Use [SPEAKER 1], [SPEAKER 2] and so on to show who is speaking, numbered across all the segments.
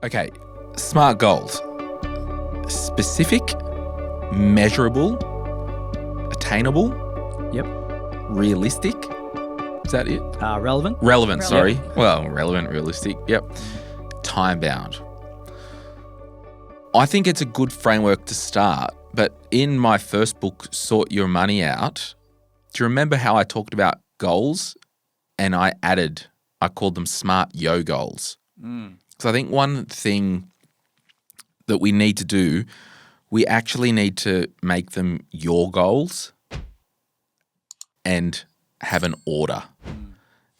[SPEAKER 1] Okay, SMART goals. Specific, measurable, attainable.
[SPEAKER 2] Yep.
[SPEAKER 1] Realistic. Is that it?
[SPEAKER 2] Relevant.
[SPEAKER 1] Relevant, sorry. Well, relevant, realistic. Yep. Time bound. I think it's a good framework to start, but in my first book, Sort Your Money Out, do you remember how I talked about goals and I called them SMART yo goals? So I think one thing that we need to do, we actually need to make them your goals and have an order.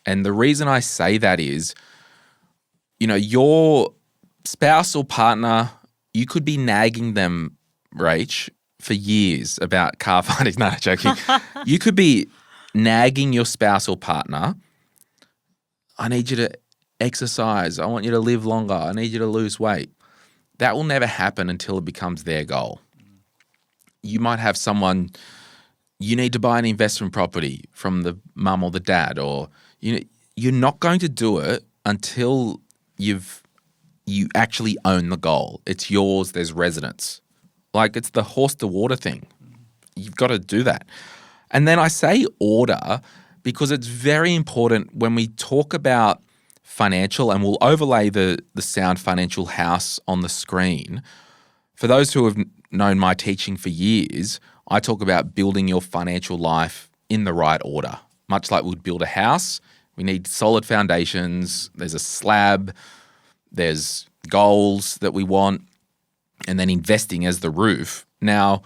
[SPEAKER 1] And the reason I say that is, your spouse or partner, you could be nagging them, Rach, for years about car finance. No, joking. You could be nagging your spouse or partner, I need you to exercise. I want you to live longer. I need you to lose weight. That will never happen until it becomes their goal. You might have someone, you need to buy an investment property from the mum or the dad, or you're not going to do it until you actually own the goal. It's yours. There's residence. Like it's the horse to water thing. You've got to do that. And then I say order because it's very important when we talk about financial, and we'll overlay the sound financial house on the screen. For those who have known my teaching for years, I talk about building your financial life in the right order. Much like we'd build a house, we need solid foundations. There's a slab, there's goals that we want, and then investing as the roof. Now,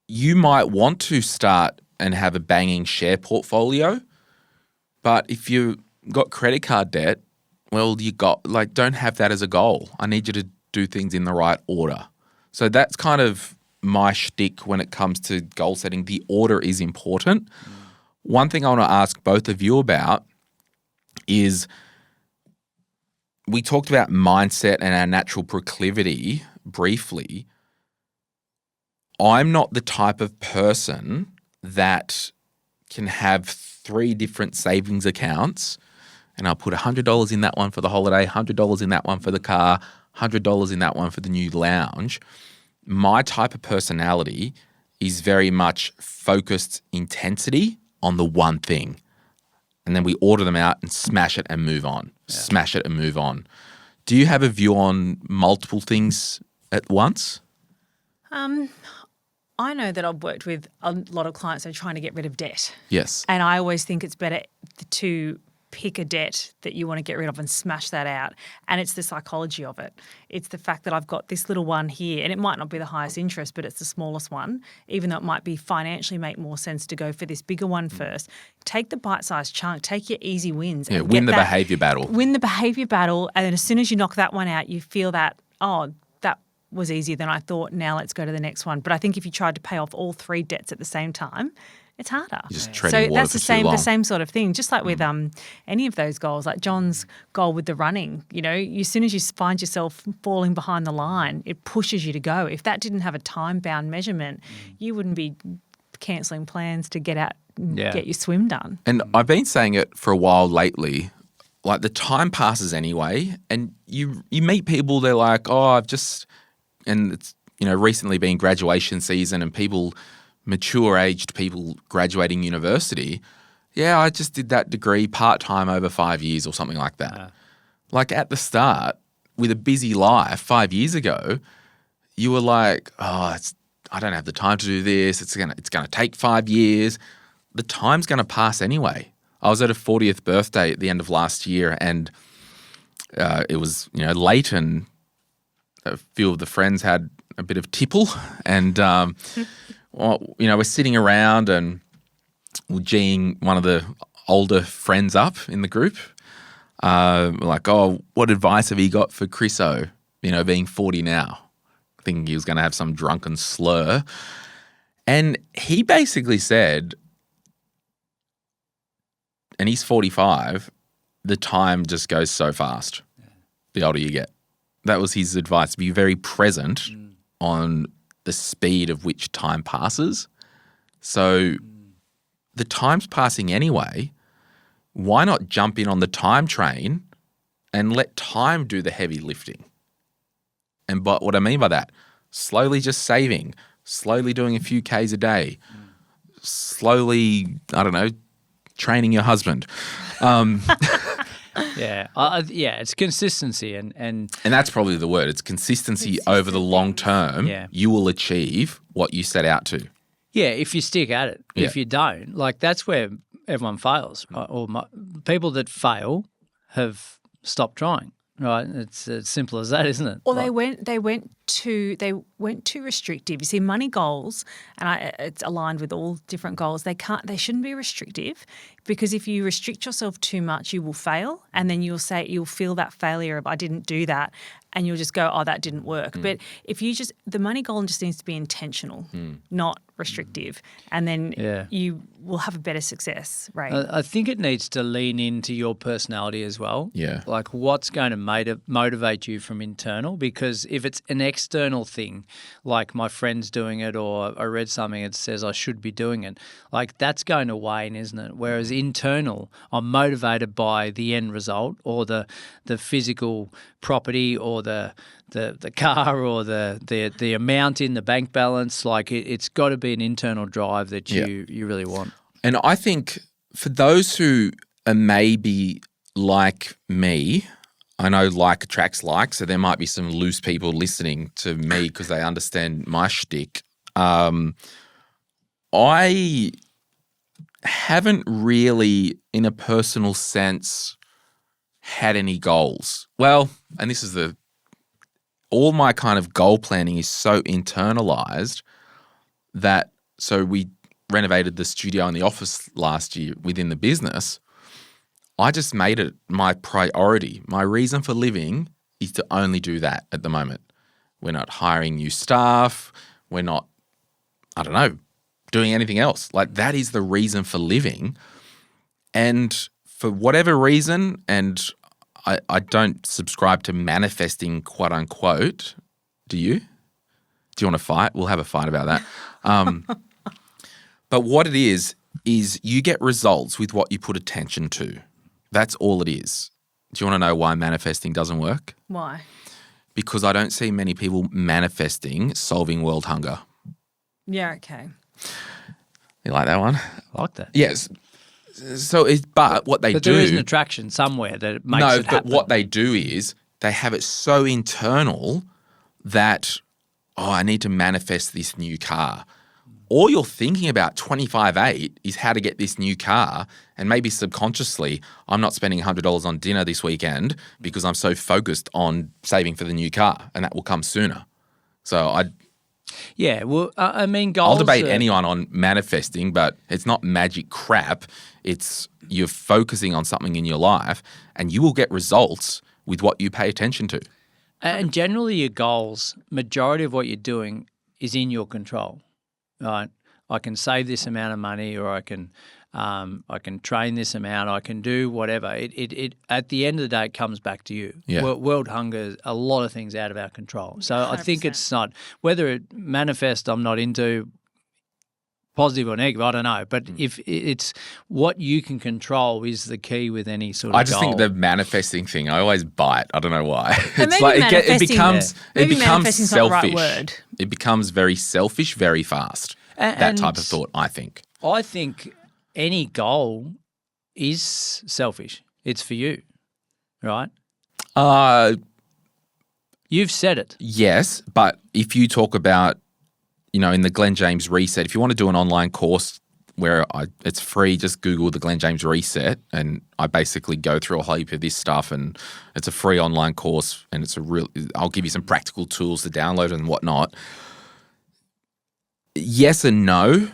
[SPEAKER 1] you might want to start and have a banging share portfolio, but if you got credit card debt, well, don't have that as a goal. I need you to do things in the right order. So that's kind of my shtick when it comes to goal setting. The order is important. One thing I want to ask both of you about is we talked about mindset and our natural proclivity briefly. I'm not the type of person that can have 3 different savings accounts and I'll put $100 in that one for the holiday, $100 in that one for the car, $100 in that one for the new lounge. My type of personality is very much focused intensity on the one thing. And then we order them out and smash it and move on. Yeah. Smash it and move on. Do you have a view on multiple things at once?
[SPEAKER 3] I know that I've worked with a lot of clients that are trying to get rid of debt.
[SPEAKER 1] Yes.
[SPEAKER 3] And I always think it's better to pick a debt that you want to get rid of and smash that out. And it's the psychology of it. It's the fact that I've got this little one here, and it might not be the highest interest, but it's the smallest one, even though it might be financially make more sense to go for this bigger one first. Take the bite-sized chunk, take your easy wins.
[SPEAKER 1] Yeah, win the behaviour battle.
[SPEAKER 3] Win the behaviour battle, and then as soon as you knock that one out, you feel that, that was easier than I thought, now let's go to the next one. But I think if you tried to pay off all 3 debts at the same time, it's harder.
[SPEAKER 1] You're just treading water
[SPEAKER 3] that's
[SPEAKER 1] for too long.
[SPEAKER 3] The same sort of thing. Just like with any of those goals, like John's goal with the running. As soon as you find yourself falling behind the line, it pushes you to go. If that didn't have a time-bound measurement, you wouldn't be cancelling plans to get out and get your swim done.
[SPEAKER 1] And I've been saying it for a while lately. Like the time passes anyway, and you meet people. They're like, and it's recently been graduation season, and people. Mature-aged people graduating university, I just did that degree part-time over 5 years or something like that. Yeah. Like at the start, with a busy life 5 years ago, you were like, I don't have the time to do this. It's gonna take 5 years. The time's gonna pass anyway. I was at a 40th birthday at the end of last year, and it was late, and a few of the friends had a bit of tipple, and we're sitting around and we're geeing one of the older friends up in the group. We're like, what advice have you got for Chriso, being 40 now? Thinking he was going to have some drunken slur. And he basically said, and he's 45, the time just goes so fast the older you get. That was his advice, be very present on the speed of which time passes. So the time's passing anyway. Why not jump in on the time train and let time do the heavy lifting. And but what I mean by that, slowly just saving, slowly doing a few Ks a day, slowly, I don't know, training your husband.
[SPEAKER 2] Yeah, it's consistency and
[SPEAKER 1] that's probably the word. It's consistency over the long term.
[SPEAKER 2] Yeah.
[SPEAKER 1] You will achieve what you set out to.
[SPEAKER 2] yeah, if you stick at it.
[SPEAKER 1] Yeah.
[SPEAKER 2] If you don't, like that's where everyone fails. People that fail have stopped trying. Right, it's as simple as that, isn't it?
[SPEAKER 3] Or they went too restrictive. You see, money goals, and it's aligned with all different goals. They shouldn't be restrictive, because if you restrict yourself too much, you will fail, and then you'll feel that failure of I didn't do that, and you'll just go, oh, that didn't work. But if the money goal just needs to be intentional, not restrictive, and then you will have a better success rate.
[SPEAKER 2] I think it needs to lean into your personality as well.
[SPEAKER 1] Yeah.
[SPEAKER 2] Like what's going to motivate you from internal, because if it's an external thing, like my friend's doing it or I read something that says I should be doing it, like that's going to wane, isn't it? Whereas internal, I'm motivated by the end result or the physical property or the car or the amount in the bank balance. Like it's got to be an internal drive that you really want.
[SPEAKER 1] And I think for those who are maybe like me, I know like attracts like, so there might be some loose people listening to me because they understand my shtick. I haven't really, in a personal sense, had any goals. Well, and this is all my kind of goal planning is so internalized that, so we renovated the studio and the office last year within the business. I just made it my priority. My reason for living is to only do that at the moment. We're not hiring new staff. We're not, I don't know, doing anything else. Like that is the reason for living. And for whatever reason, and I don't subscribe to manifesting, quote unquote. Do you? Do you want to fight? We'll have a fight about that. But what it is you get results with what you put attention to. That's all it is. Do you want to know why manifesting doesn't work?
[SPEAKER 3] Why?
[SPEAKER 1] Because I don't see many people manifesting solving world hunger.
[SPEAKER 3] Yeah, okay.
[SPEAKER 1] You like that one?
[SPEAKER 2] I like that.
[SPEAKER 1] Yes. So, but what they do.
[SPEAKER 2] But there is an attraction somewhere that makes it happen.
[SPEAKER 1] No, but what they do is they have it so internal that, I need to manifest this new car. All you're thinking about 25/8 is how to get this new car, and maybe subconsciously, I'm not spending $100 on dinner this weekend because I'm so focused on saving for the new car, and that will come sooner. So
[SPEAKER 2] Yeah, well, I mean, goals.
[SPEAKER 1] I'll debate anyone on manifesting, but it's not magic crap. It's you're focusing on something in your life, and you will get results with what you pay attention to.
[SPEAKER 2] And generally, your goals, majority of what you're doing is in your control. Right, I can save this amount of money, or I can train this amount. I can do whatever. It at the end of the day, it comes back to you.
[SPEAKER 1] Yeah.
[SPEAKER 2] World hunger, a lot of things out of our control. So
[SPEAKER 3] 100%.
[SPEAKER 2] I think it's not whether it manifests. I'm not into positive or negative. I don't know, but if it's what you can control is the key with any sort of.
[SPEAKER 1] I just think the manifesting thing. I always bite. I don't know why.
[SPEAKER 3] And
[SPEAKER 1] It's
[SPEAKER 3] maybe
[SPEAKER 1] like it becomes
[SPEAKER 3] manifesting's not the
[SPEAKER 1] selfish.
[SPEAKER 3] right word.
[SPEAKER 1] It becomes very selfish very fast. That type of thought, I think.
[SPEAKER 2] I think any goal is selfish. It's for you, right? You've said it.
[SPEAKER 1] Yes, but if you talk about, in the Glen James Reset, if you want to do an online course where it's free, just Google the Glen James Reset, and I basically go through a whole heap of this stuff, and it's a free online course, and I'll give you some practical tools to download and whatnot. Yes and no,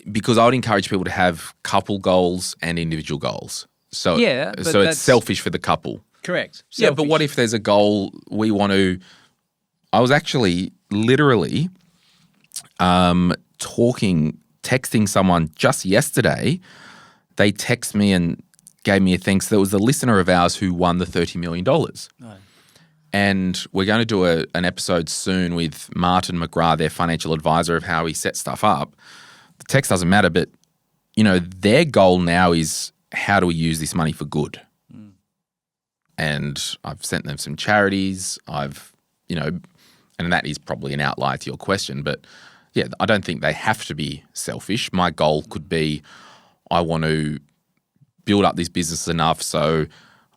[SPEAKER 1] because I would encourage people to have couple goals and individual goals. So it's selfish for the couple.
[SPEAKER 2] Correct.
[SPEAKER 1] Yeah,
[SPEAKER 2] Selfish.
[SPEAKER 1] but what if there's a goal we want to? I was actually literally texting someone just yesterday. They text me and gave me a thing. So there was a listener of ours who won the $30 million. Oh. And we're going to do an episode soon with Martin McGrath, their financial advisor, of how he sets stuff up. The text doesn't matter, but, their goal now is how do we use this money for good? and I've sent them some charities. And that is probably an outlier to your question, but yeah, I don't think they have to be selfish. My goal could be I want to build up this business enough so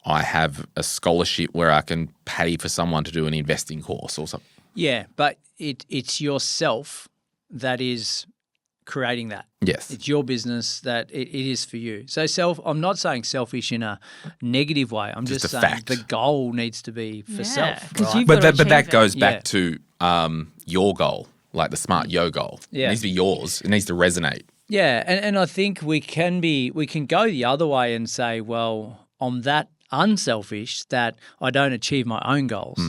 [SPEAKER 1] I have a scholarship where I can pay for someone to do an investing course or something.
[SPEAKER 2] Yeah, but it's yourself that is creating that.
[SPEAKER 1] Yes.
[SPEAKER 2] It's your business that it is for you. So I'm not saying selfish in a negative way. I'm just saying
[SPEAKER 1] fact.
[SPEAKER 2] the goal needs to be for self.
[SPEAKER 3] 'cause
[SPEAKER 2] Right?
[SPEAKER 3] you've
[SPEAKER 1] But
[SPEAKER 3] got to
[SPEAKER 1] that
[SPEAKER 3] achieve
[SPEAKER 1] goes
[SPEAKER 3] it.
[SPEAKER 1] back to your goal, like the smart yo goal.
[SPEAKER 2] Yeah.
[SPEAKER 1] It needs to be yours. It needs to resonate.
[SPEAKER 2] Yeah, and I think we can go the other way and say, well, I'm that unselfish that I don't achieve my own goals,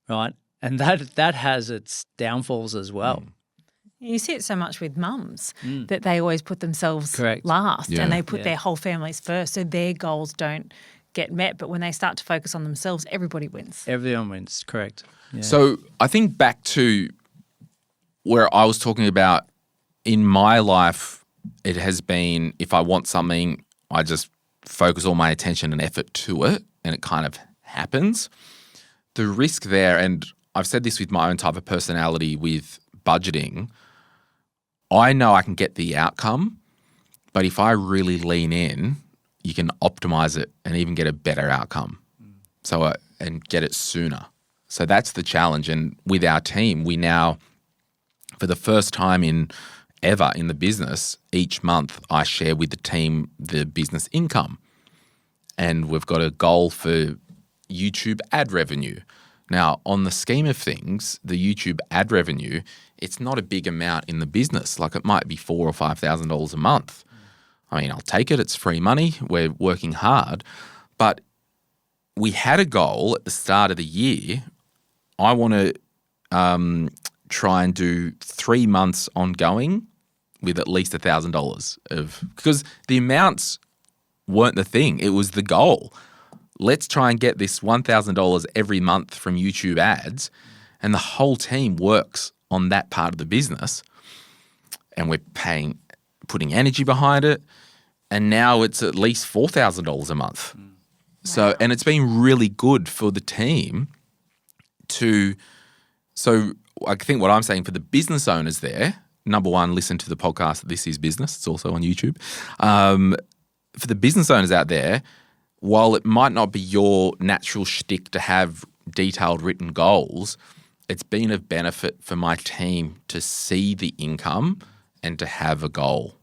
[SPEAKER 2] right? And that has its downfalls as well.
[SPEAKER 3] You see it so much with mums that they always put themselves
[SPEAKER 2] Correct.
[SPEAKER 3] last
[SPEAKER 1] Yeah.
[SPEAKER 3] and they put their whole families first, so their goals don't get met. But when they start to focus on themselves, everybody wins.
[SPEAKER 2] Everyone wins, correct. Yeah.
[SPEAKER 1] So I think back to where I was talking about in my life, it has been if I want something, I just focus all my attention and effort to it and it kind of happens. The risk there, and I've said this with my own type of personality with budgeting, I know I can get the outcome, but if I really lean in, you can optimize it and even get a better outcome. So and get it sooner. So that's the challenge. And with our team, we now, for the first time ever in the business, each month I share with the team the business income. And we've got a goal for YouTube ad revenue. Now, on the scheme of things, the YouTube ad revenue, it's not a big amount in the business. Like it might be $4,000 or $5,000 a month. I mean, I'll take it. It's free money. We're working hard. But we had a goal at the start of the year. I want to try and do 3 months ongoing with at least $1,000 because the amounts weren't the thing. It was the goal. Let's try and get this $1,000 every month from YouTube ads, and the whole team works on that part of the business, and we're putting energy behind it, and now it's at least $4,000 a month. So, and it's been really good for the team so I think what I'm saying for the business owners there, number one, listen to the podcast, This Is Business. It's also on YouTube. For the business owners out there, while it might not be your natural shtick to have detailed written goals, it's been of benefit for my team to see the income and to have a goal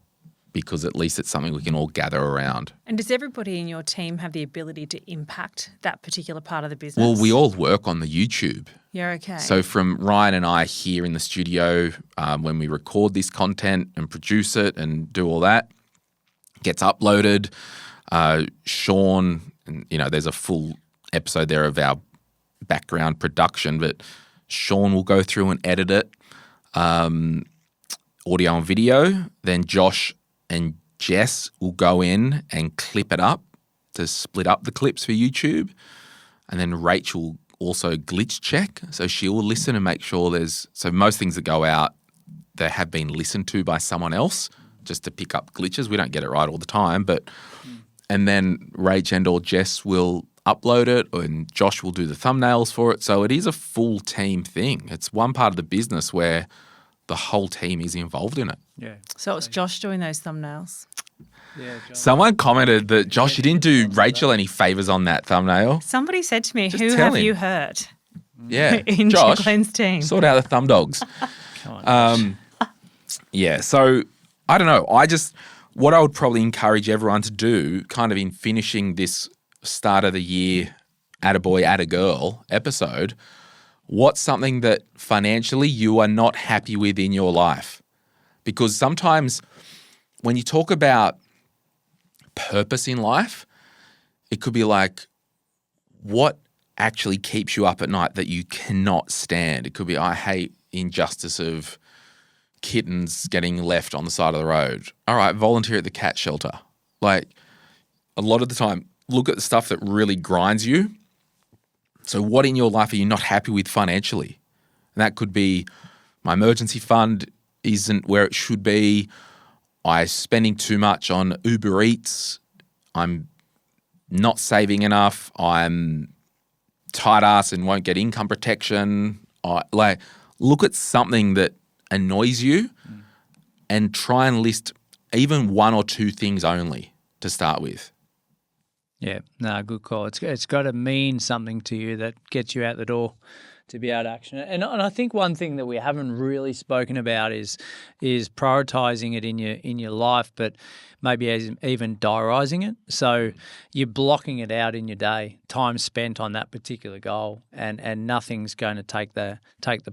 [SPEAKER 1] because at least it's something we can all gather around.
[SPEAKER 3] And does everybody in your team have the ability to impact that particular part of the business?
[SPEAKER 1] Well, we all work on the YouTube.
[SPEAKER 3] You're okay.
[SPEAKER 1] So from Ryan and I here in the studio, when we record this content and produce it and do all that, gets uploaded. Sean, there's a full episode there of our background production, but Sean will go through and edit it, audio and video. Then Josh and Jess will go in and clip it up to split up the clips for YouTube. And then Rachel also glitch check. So she will listen and make sure so most things that go out, they have been listened to by someone else just to pick up glitches. We don't get it right all the time, and then Rach and or Jess will upload it and Josh will do the thumbnails for it. So it is a full team thing. It's one part of the business where the whole team is involved in it.
[SPEAKER 2] Yeah.
[SPEAKER 3] So it's Josh doing those thumbnails.
[SPEAKER 2] Yeah. John.
[SPEAKER 1] Someone commented that, Josh, you didn't do Rachel any favours on that thumbnail.
[SPEAKER 3] Somebody said to me,
[SPEAKER 1] Just
[SPEAKER 3] who
[SPEAKER 1] tell
[SPEAKER 3] have
[SPEAKER 1] him.
[SPEAKER 3] you hurt
[SPEAKER 1] Yeah.
[SPEAKER 3] in
[SPEAKER 1] Josh,
[SPEAKER 3] Glenn's team?
[SPEAKER 1] sort out the thumb dogs.
[SPEAKER 2] Come on.
[SPEAKER 1] Yeah, so I don't know. What I would probably encourage everyone to do kind of in finishing this start of the year attaboy, attagirl episode, what's something that financially you are not happy with in your life? Because sometimes when you talk about purpose in life, it could be like, what actually keeps you up at night that you cannot stand? It could be, I hate injustice of kittens getting left on the side of the road. All right, volunteer at the cat shelter. Like a lot of the time, look at the stuff that really grinds you. So what in your life are you not happy with financially? And that could be my emergency fund isn't where it should be. I'm spending too much on Uber Eats. I'm not saving enough. I'm tight ass and won't get income protection. Look at something that annoys you and try and list even one or two things only to start with.
[SPEAKER 2] Yeah, no, good call. It's got to mean something to you that gets you out the door to be able to action it. And I think one thing that we haven't really spoken about is prioritizing it in your life, but maybe even diarising it. So you're blocking it out in your day, time spent on that particular goal, and nothing's going to take the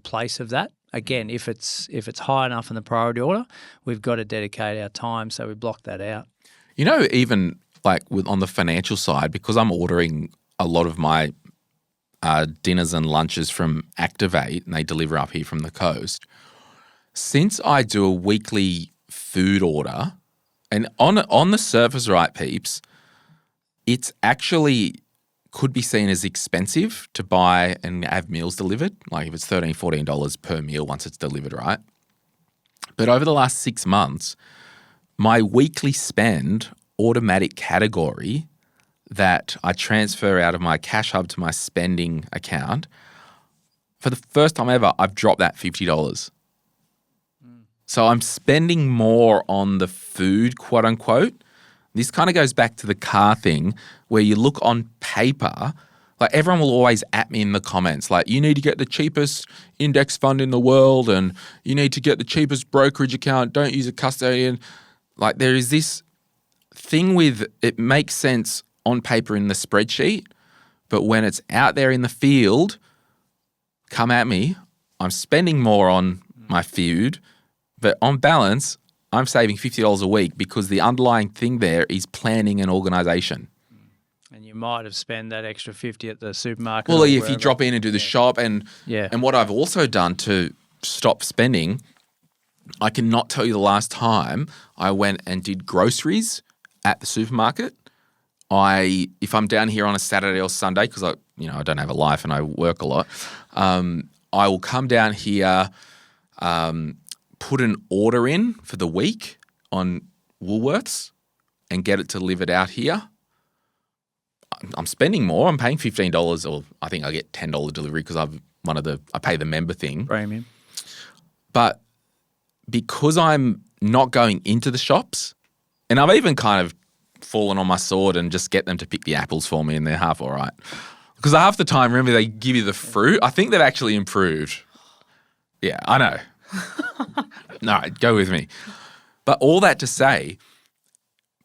[SPEAKER 2] place of that. Again, if it's high enough in the priority order, we've got to dedicate our time, so we block that out.
[SPEAKER 1] Even on the financial side, because I'm ordering a lot of my dinners and lunches from Activate, and they deliver up here from the coast. Since I do a weekly food order, and on the surface, right, peeps, it's actually could be seen as expensive to buy and have meals delivered. Like if it's $13, $14 per meal once it's delivered, right? But over the last 6 months, my weekly spend automatic category that I transfer out of my cash hub to my spending account, for the first time ever, I've dropped that $50. So I'm spending more on the food, quote unquote. This kind of goes back to the car thing where you look on paper, like everyone will always at me in the comments, like you need to get the cheapest index fund in the world and you need to get the cheapest brokerage account, don't use a custodian. Like there is this thing with it makes sense on paper in the spreadsheet, but when it's out there in the field, come at me. I'm spending more on my food, but on balance, I'm saving $50 a week because the underlying thing there is planning and organisation.
[SPEAKER 2] And you might have spent that extra $50 at the supermarket.
[SPEAKER 1] Well, if you drop in and do the shop, and what I've also done to stop spending, I cannot tell you the last time I went and did groceries at the supermarket. If I'm down here on a Saturday or Sunday, because I don't have a life and I work a lot, I will come down here, put an order in for the week on Woolworths and get it delivered out here. I'm spending more. I'm paying $15, or I think I get $10 delivery because I pay the member thing.
[SPEAKER 2] Premium.
[SPEAKER 1] But because I'm not going into the shops, and I've even kind of fallen on my sword and just get them to pick the apples for me and they're half all right. Because half the time, remember, they give you the fruit. I think they've actually improved. Yeah, I know. All right, go with me. But all that to say,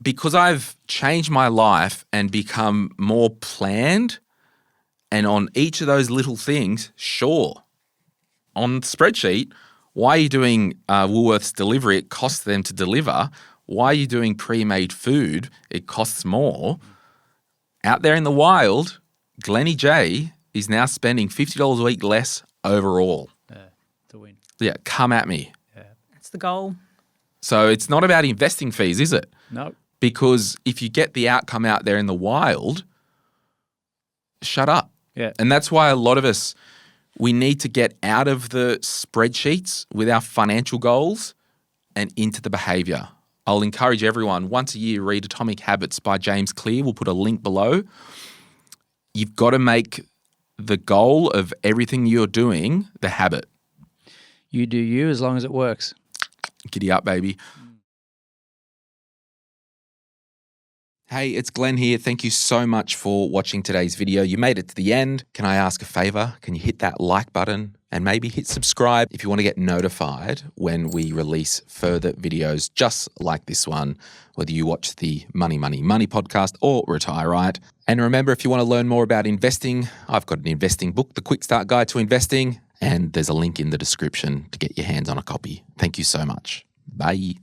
[SPEAKER 1] because I've changed my life and become more planned, and on each of those little things, sure, on the spreadsheet, why are you doing Woolworths delivery? It costs them to deliver. Why are you doing pre-made food? It costs more. Out there in the wild, Glenny J is now spending $50 a week less overall.
[SPEAKER 2] To win.
[SPEAKER 1] Yeah, come at me.
[SPEAKER 2] Yeah.
[SPEAKER 3] That's the goal.
[SPEAKER 1] So it's not about investing fees, is it?
[SPEAKER 2] No.
[SPEAKER 1] Because if you get the outcome out there in the wild, shut up.
[SPEAKER 2] Yeah.
[SPEAKER 1] And that's why a lot of us, we need to get out of the spreadsheets with our financial goals and into the behavior. I'll encourage everyone, once a year, read Atomic Habits by James Clear. We'll put a link below. You've got to make the goal of everything you're doing the habit.
[SPEAKER 2] You do you as long as it works.
[SPEAKER 1] Giddy up, baby. Hey, it's Glenn here. Thank you so much for watching today's video. You made it to the end. Can I ask a favor? Can you hit that like button and maybe hit subscribe if you want to get notified when we release further videos just like this one, whether you watch the Money, Money, Money podcast or Retire Right. And remember, if you want to learn more about investing, I've got an investing book, The Quick Start Guide to Investing, and there's a link in the description to get your hands on a copy. Thank you so much. Bye.